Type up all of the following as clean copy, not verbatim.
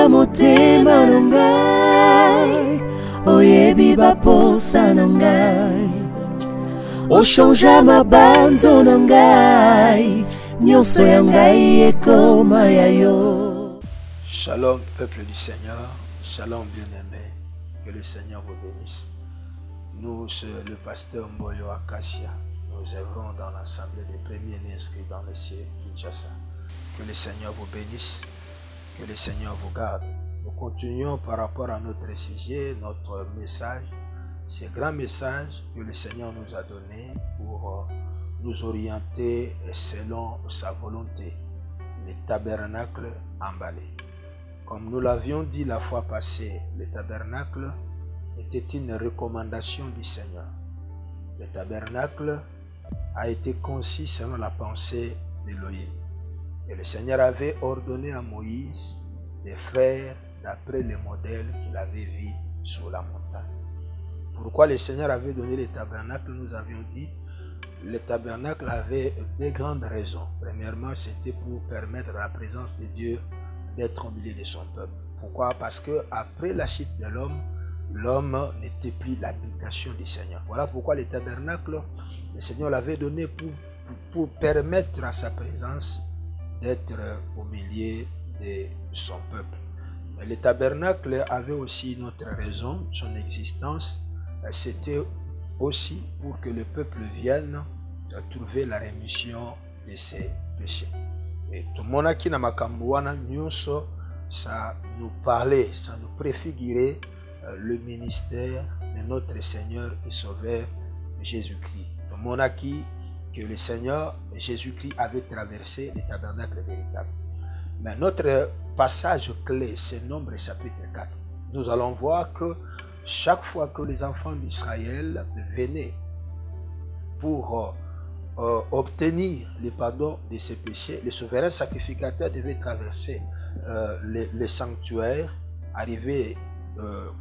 Oyoka motema na ngai, oyebi baposa na ngai, ochangea mabanzo na ngai, nyonso ya ngai ekoma ya yo. Shalom peuple du Seigneur, shalom bien-aimé, que le Seigneur vous bénisse. Nous, le pasteur Mboyo Acacia, nous œuvrons dans l'assemblée des premiers inscrits dans le ciel, Kinshasa. Que le Seigneur vous bénisse, que le Seigneur vous garde. Nous continuons par rapport à notre sujet, notre message, ce grand message que le Seigneur nous a donné pour nous orienter selon sa volonté, les tabernacles emballés. Comme nous l'avions dit la fois passée, le tabernacle était une recommandation du Seigneur. Le tabernacle a été conçu selon la pensée d'Élohim. Et le Seigneur avait ordonné à Moïse de faire d'après les modèles qu'il avait vus sur la montagne. Pourquoi le Seigneur avait donné le tabernacle? Nous avions dit le tabernacle avait deux grandes raisons. Premièrement, c'était pour permettre à la présence de Dieu d'être au milieu de son peuple. Pourquoi? Parce que après la chute de l'homme n'était plus l'habitation du Seigneur. Voilà pourquoi le tabernacle, le Seigneur l'avait donné pour permettre à sa présence d'être au milieu de son peuple. Mais le tabernacle avait aussi une autre raison, son existence, c'était aussi pour que le peuple vienne trouver la rémission de ses péchés. Et tout le monde qui n'a pas ça nous parlait, ça nous préfigurait le ministère de notre Seigneur et Sauveur Jésus-Christ. Tout le monde qui que le Seigneur Jésus-Christ avait traversé les tabernacles véritables. Mais notre passage clé, c'est Nombre chapitre 4. Nous allons voir que chaque fois que les enfants d'Israël venaient pour obtenir le pardon de ses péchés, le souverain sacrificateur devait traverser le sanctuaire, arriver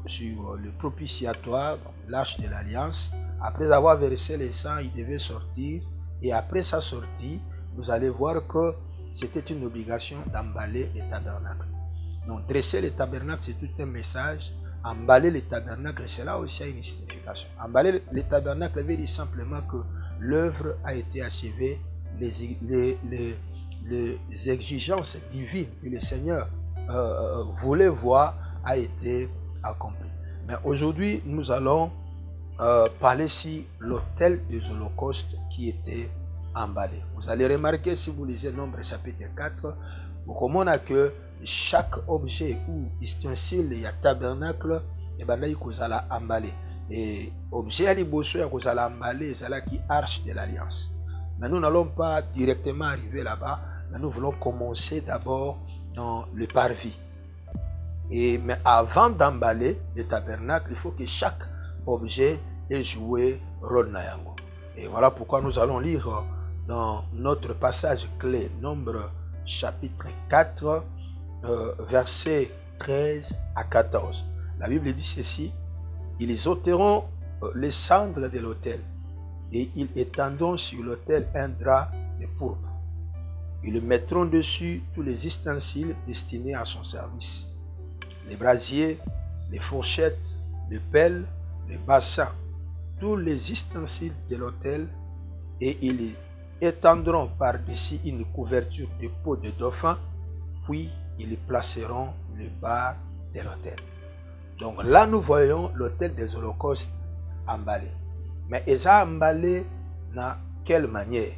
sur le propitiatoire, l'arche de l'alliance. Après avoir versé le sang, il devait sortir. Et après sa sortie, vous allez voir que c'était une obligation d'emballer les tabernacles. Donc dresser les tabernacles, c'est tout un message. Emballer les tabernacles, cela aussi a une signification. Emballer les tabernacles veut dire simplement que l'œuvre a été achevée, les exigences divines que le Seigneur voulait voir a été accomplies. Mais aujourd'hui, nous allons parler sur l'autel des holocaustes qui était emballé. Vous allez remarquer si vous lisez Nombre chapitre 4, vous comprenez que chaque objet ou ustensile, il y a tabernacle, et ben là il faut emballé. Et objet à l'ibossu, il faut emballé, c'est là qui arche de l'alliance. Mais nous n'allons pas directement arriver là-bas, mais nous voulons commencer d'abord dans le parvis. Mais avant d'emballer le tabernacle, il faut que chaque objet ait joué rôle nayango. Et voilà pourquoi nous allons lire dans notre passage clé, Nombre chapitre 4, versets 13 à 14. La Bible dit ceci: ils ôteront les cendres de l'autel et ils étendront sur l'autel un drap de pourpre. Ils mettront dessus tous les ustensiles destinés à son service: les brasiers, les fourchettes, les pelles, les bassins, tous les ustensiles de l'autel, et ils étendront par-dessus une couverture de peau de dauphin, puis ils placeront le bas de l'autel. Donc là, nous voyons l'autel des holocaustes emballé. Mais ils ont emballé de quelle manière?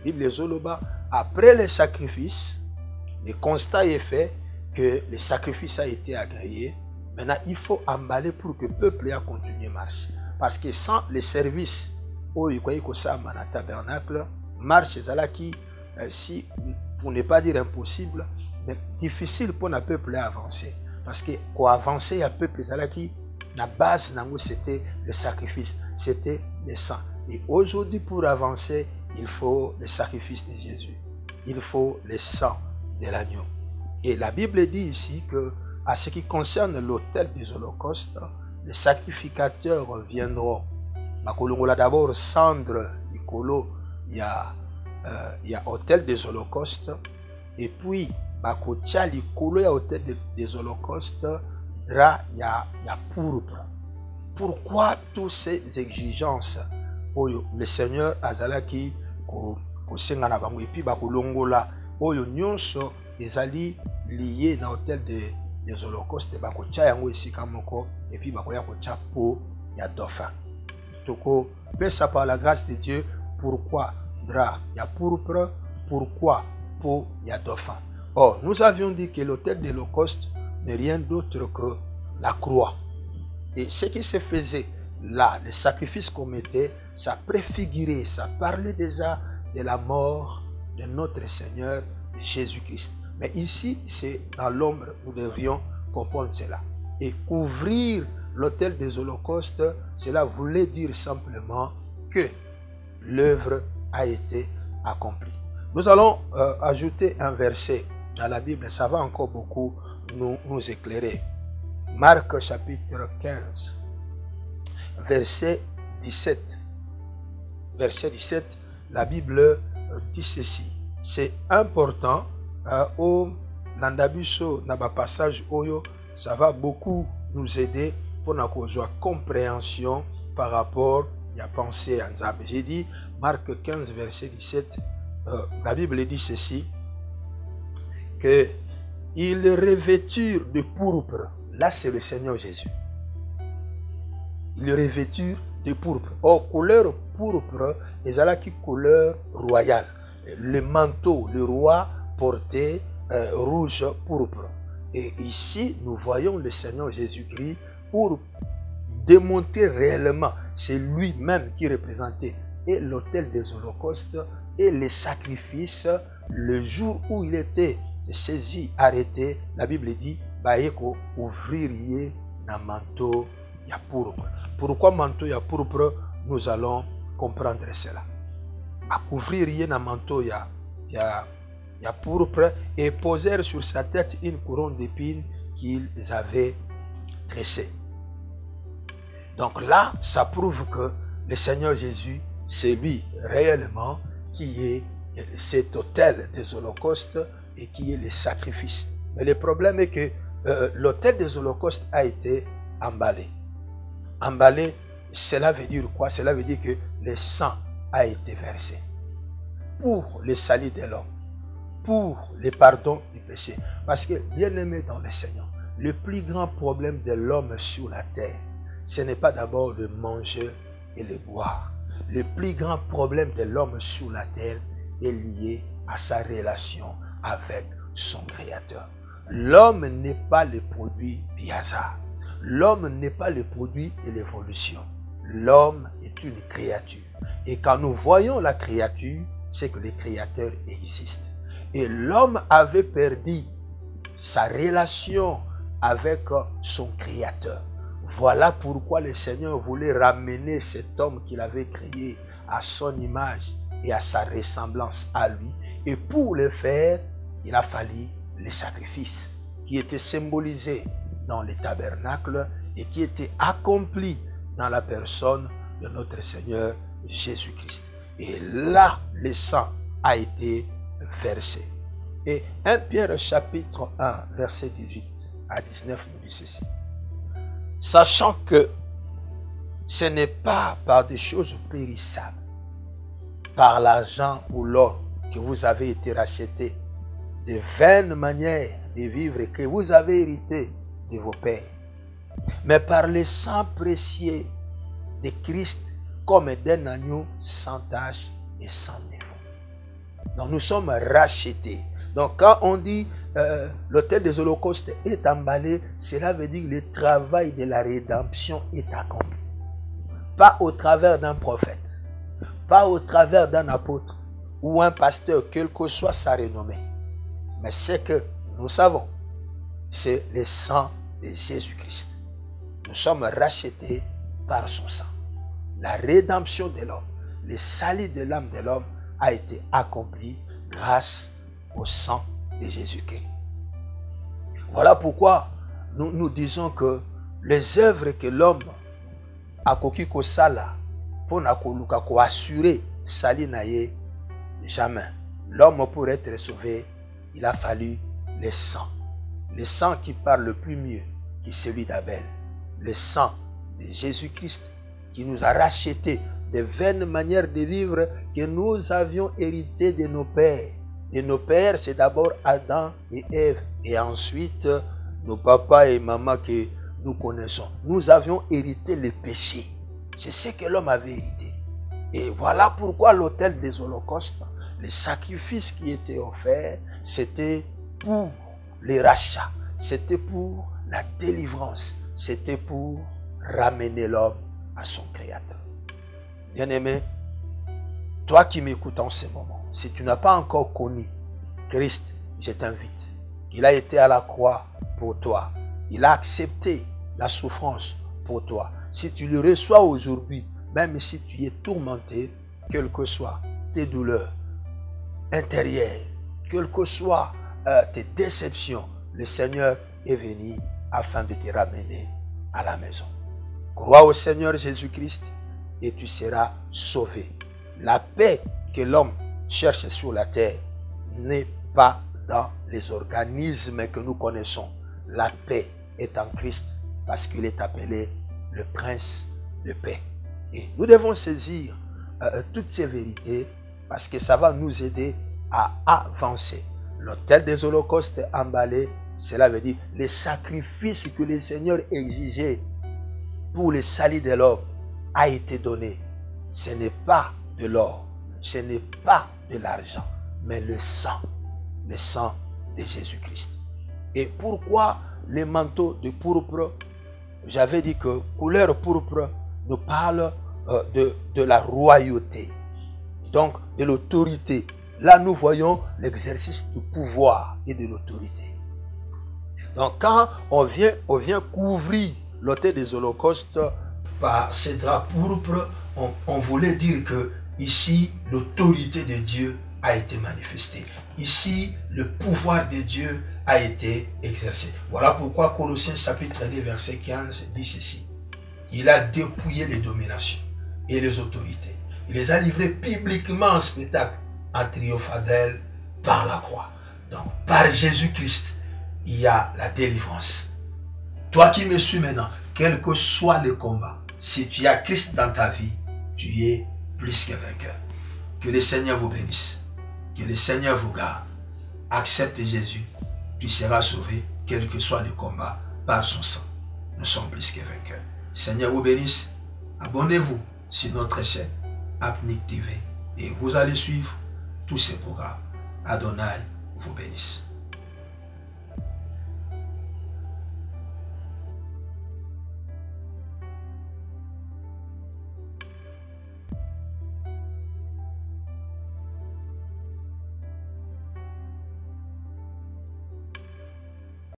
Bible Zoloba, après le sacrifice, le constat est fait que le sacrifice a été agréé. Maintenant, il faut emballer pour que le peuple ait continué à marcher. Parce que sans le service, au tabernacle, marche qui, si, pour ne pas dire impossible, mais difficile pour le peuple à avancer. Parce que pour avancer, il y a un peuple qui, la base, c'était le sacrifice, c'était le sang. Et aujourd'hui, pour avancer, il faut le sacrifice de Jésus. Il faut le sang de l'agneau. Et la Bible dit ici que, à ce qui concerne l'autel des holocaustes, les sacrificateurs viendront. D'abord, cendre, il y a autel des holocaustes. Et puis, bakotia likolo ya hôtel des holocaustes drap ya pourpre. Pourquoi toutes ces exigences? Oyo le Seigneur azalaki kosenga na bango et puis bakolongola oyo nyonso ezali lié na hôtel des holocaustes bakotia yango esika moko et puis bakoya kotia po ya dauphin. Toko pesa par la grâce de Dieu. Pourquoi drap ya pourpre? Pourquoi po ya dauphin? Or, nous avions dit que l'autel de l'Holocauste n'est rien d'autre que la croix. Et ce qui se faisait là, le sacrifice qu'on mettait, ça préfigurait, ça parlait déjà de la mort de notre Seigneur Jésus-Christ. Mais ici, c'est dans l'ombre, nous devions comprendre cela. Et couvrir l'autel des holocaustes, cela voulait dire simplement que l'œuvre a été accomplie. Nous allons ajouter un verset dans la Bible, ça va encore beaucoup nous éclairer. Marc chapitre 15, verset 17. Verset 17, la Bible dit ceci. C'est important, au Nandabiso Naba passage Oyo, ça va beaucoup nous aider pour notre compréhension par rapport à la pensée en Zab. J'ai dit, Marc 15, verset 17, la Bible dit ceci, que ils revêturent de pourpre. Là, c'est le Seigneur Jésus. Ils revêturent de pourpre. Or, couleur pourpre, ils ont la couleur royale. Le manteau, le roi portait rouge pourpre. Et ici, nous voyons le Seigneur Jésus-Christ pour démontrer réellement, c'est lui-même qui représentait et l'autel des holocaustes et les sacrifices. Le jour où il était saisi, arrêté, la Bible dit, baeko ouvrier na manteau ya pourpre. Pourquoi manteau ya pourpre? Nous allons comprendre cela. À couvrir na manteau ya pourpre et posèrent sur sa tête une couronne d'épines qu'ils avaient tressée. Donc là, ça prouve que le Seigneur Jésus, c'est lui réellement qui est cet autel des holocaustes et qui est le sacrifice. Mais le problème est que l'autel des holocaustes a été emballé. Emballé, cela veut dire quoi? Cela veut dire que le sang a été versé pour le salut de l'homme, pour le pardon du péché. Parce que, bien aimé dans le Seigneur, le plus grand problème de l'homme sur la terre, ce n'est pas d'abord de manger et de boire. Le plus grand problème de l'homme sur la terre est lié à sa relation avec son Créateur. L'homme n'est pas le produit du hasard. L'homme n'est pas le produit de l'évolution. L'homme est une créature. Et quand nous voyons la créature, c'est que le Créateur existe. Et l'homme avait perdu sa relation avec son Créateur. Voilà pourquoi le Seigneur voulait ramener cet homme qu'il avait créé à son image et à sa ressemblance à lui. Et pour le faire, il a fallu les sacrifices qui étaient symbolisés dans les tabernacles et qui étaient accomplis dans la personne de notre Seigneur Jésus-Christ. Et là, le sang a été versé. Et 1 Pierre chapitre 1, verset 18 à 19 nous dit ceci. Sachant que ce n'est pas par des choses périssables, par l'argent ou l'or que vous avez été rachetés, de vaines manières de vivre que vous avez hérité de vos pères, mais par le sang précieux de Christ comme d'un agneau sans tache et sans défaut. Donc nous sommes rachetés. Donc quand on dit l'autel des holocaustes est emballé, cela veut dire que le travail de la rédemption est accompli. Pas au travers d'un prophète, pas au travers d'un apôtre ou un pasteur, quelle que soit sa renommée. Mais ce que nous savons, c'est le sang de Jésus-Christ. Nous sommes rachetés par son sang. La rédemption de l'homme, le salut de l'âme de l'homme a été accompli grâce au sang de Jésus-Christ. Voilà pourquoi nous disons que les œuvres que l'homme a koki kosala pour assurer salut naye jamais. L'homme pour être sauvé, il a fallu le sang qui parle le plus mieux que celui d'Abel, le sang de Jésus-Christ qui nous a rachetés des vaines manières de vivre que nous avions héritées de nos pères. Et nos pères, c'est d'abord Adam et Ève, et ensuite nos papas et mamans que nous connaissons. Nous avions hérité le péché. C'est ce que l'homme avait hérité. Et voilà pourquoi l'autel des holocaustes, les sacrifices qui étaient offerts, c'était pour les rachats, c'était pour la délivrance, c'était pour ramener l'homme à son Créateur. Bien-aimé, toi qui m'écoutes en ce moment, si tu n'as pas encore connu Christ, je t'invite. Il a été à la croix pour toi. Il a accepté la souffrance pour toi. Si tu le reçois aujourd'hui, même si tu es tourmenté, quelles que soient tes douleurs intérieures, quelles que soient tes déceptions, le Seigneur est venu afin de te ramener à la maison. Crois au Seigneur Jésus-Christ et tu seras sauvé. La paix que l'homme cherche sur la terre n'est pas dans les organismes que nous connaissons. La paix est en Christ parce qu'il est appelé le prince de paix. Et nous devons saisir toutes ces vérités parce que ça va nous aider à avancer. L'autel des holocaustes emballé, cela veut dire les sacrifices que le Seigneur exigeait pour le salut de l'homme a été donné. Ce n'est pas de l'or, ce n'est pas de l'argent, mais le sang de Jésus-Christ. Et pourquoi les manteaux de pourpre? J'avais dit que couleur pourpre nous parle de la royauté, donc de l'autorité. Là, nous voyons l'exercice du pouvoir et de l'autorité. Donc, quand on vient couvrir l'autel des holocaustes par ces draps pourpres, on voulait dire que ici, l'autorité de Dieu a été manifestée. Ici, le pouvoir de Dieu a été exercé. Voilà pourquoi Colossiens chapitre 2 verset 15 dit ceci. Il a dépouillé les dominations et les autorités. Il les a livrées publiquement en spectacle, en triomphant d'elles par la croix. Donc, par Jésus-Christ, il y a la délivrance. Toi qui me suis maintenant, quel que soit le combat, si tu as Christ dans ta vie, tu es plus que vainqueur. Que le Seigneur vous bénisse. Que le Seigneur vous garde. Accepte Jésus. Tu seras sauvé, quel que soit le combat, par son sang. Nous sommes plus que vainqueurs. Seigneur vous bénisse. Abonnez-vous sur notre chaîne Apnic TV et vous allez suivre tous ces programmes. Adonai vous bénisse.